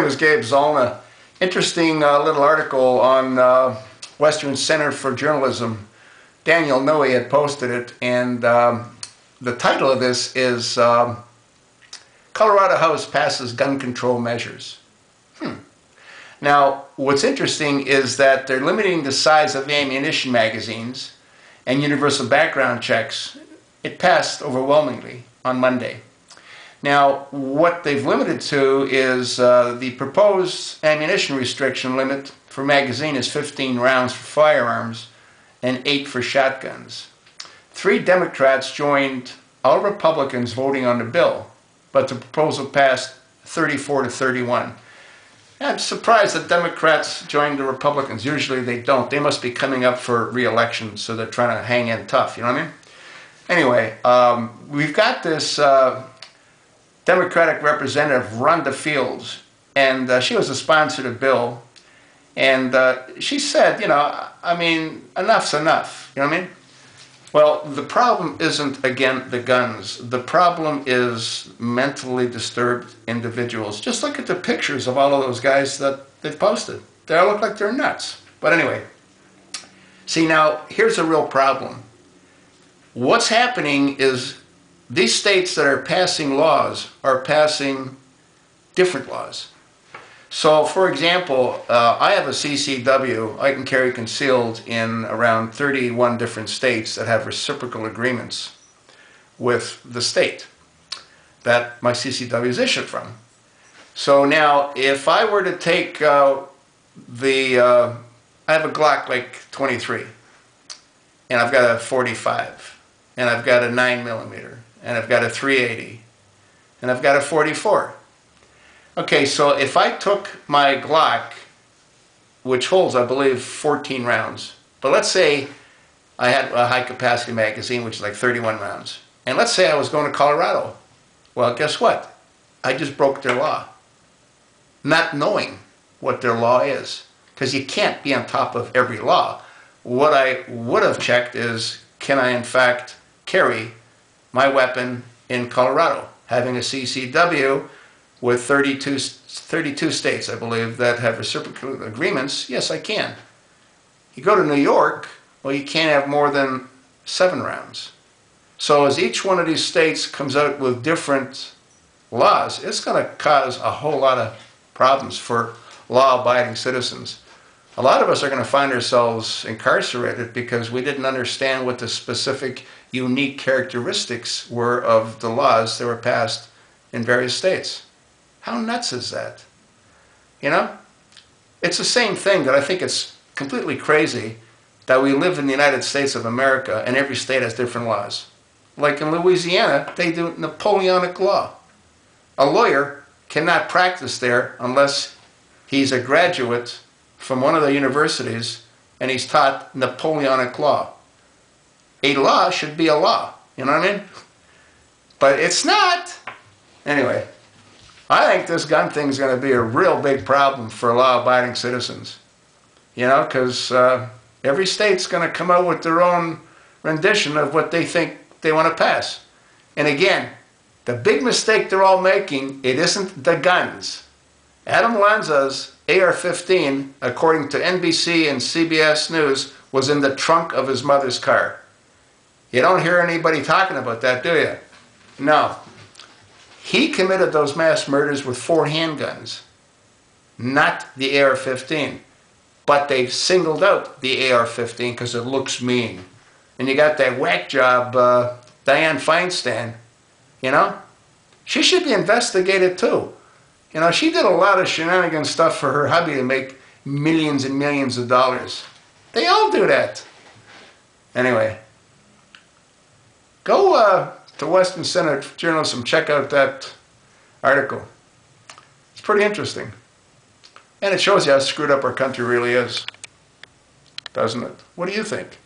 My name is Gabe Zollner. Interesting little article on Western Center for Journalism. Daniel Nui had posted it, and the title of this is Colorado House Passes Gun Control Measures. Now, what's interesting is that they're limiting the size of ammunition magazines and universal background checks. It passed overwhelmingly on Monday. Now, what they've limited to is the proposed ammunition restriction limit for magazine is 15 rounds for firearms and 8 for shotguns. 3 Democrats joined all Republicans voting on the bill, but the proposal passed 34 to 31. I'm surprised that Democrats joined the Republicans. Usually they don't. They must be coming up for re-election, so they're trying to hang in tough, you know what I mean? Anyway, we've got this Democratic Representative Rhonda Fields, and she was a sponsor of the bill, and she said, you know, I mean, enough's enough, you know what I mean? Well, the problem isn't, again, the guns. The problem is mentally disturbed individuals. Just look at the pictures of all of those guys that they've posted. They all look like they're nuts. But anyway, see, now, here's a real problem. What's happening is these states that are passing laws are passing different laws. So, for example, I have a CCW. I can carry concealed in around 31 different states that have reciprocal agreements with the state that my CCW is issued from. So now, if I were to take I have a Glock like 23, and I've got a 45, and I've got a 9mm, and I've got a 380, and I've got a 44. Okay, so if I took my Glock, which holds, I believe, 14 rounds, but let's say I had a high-capacity magazine, which is like 31 rounds, and let's say I was going to Colorado. Well, guess what? I just broke their law, not knowing what their law is, because you can't be on top of every law. What I would have checked is, can I, in fact, carry my weapon in Colorado? Having a CCW with 32 states, I believe, that have reciprocal agreements, yes, I can. You go to New York, well, you can't have more than 7 rounds. So as each one of these states comes out with different laws, it's going to cause a whole lot of problems for law-abiding citizens. A lot of us are going to find ourselves incarcerated because we didn't understand what the specific unique characteristics were of the laws that were passed in various states. How nuts is that? You know? It's the same thing that I think it's completely crazy that we live in the United States of America and every state has different laws. Like in Louisiana, they do Napoleonic law. A lawyer cannot practice there unless he's a graduate from one of the universities and he's taught Napoleonic law. A law should be a law, you know what I mean? But it's not. Anyway, I think this gun thing is going to be a real big problem for law-abiding citizens. You know, because every state's going to come out with their own rendition of what they think they want to pass. And again, the big mistake they're all making, it isn't the guns. Adam Lanza's AR-15, according to NBC and CBS News, was in the trunk of his mother's car. You don't hear anybody talking about that, do you? No. He committed those mass murders with 4 handguns, not the AR-15. But they singled out the AR-15 because it looks mean. And you got that whack job, Dianne Feinstein, you know? She should be investigated too. You know, she did a lot of shenanigan stuff for her hubby to make millions and millions of dollars. They all do that. Anyway, go to Western Center Journalism, check out that article. It's pretty interesting. And it shows you how screwed up our country really is, doesn't it? What do you think?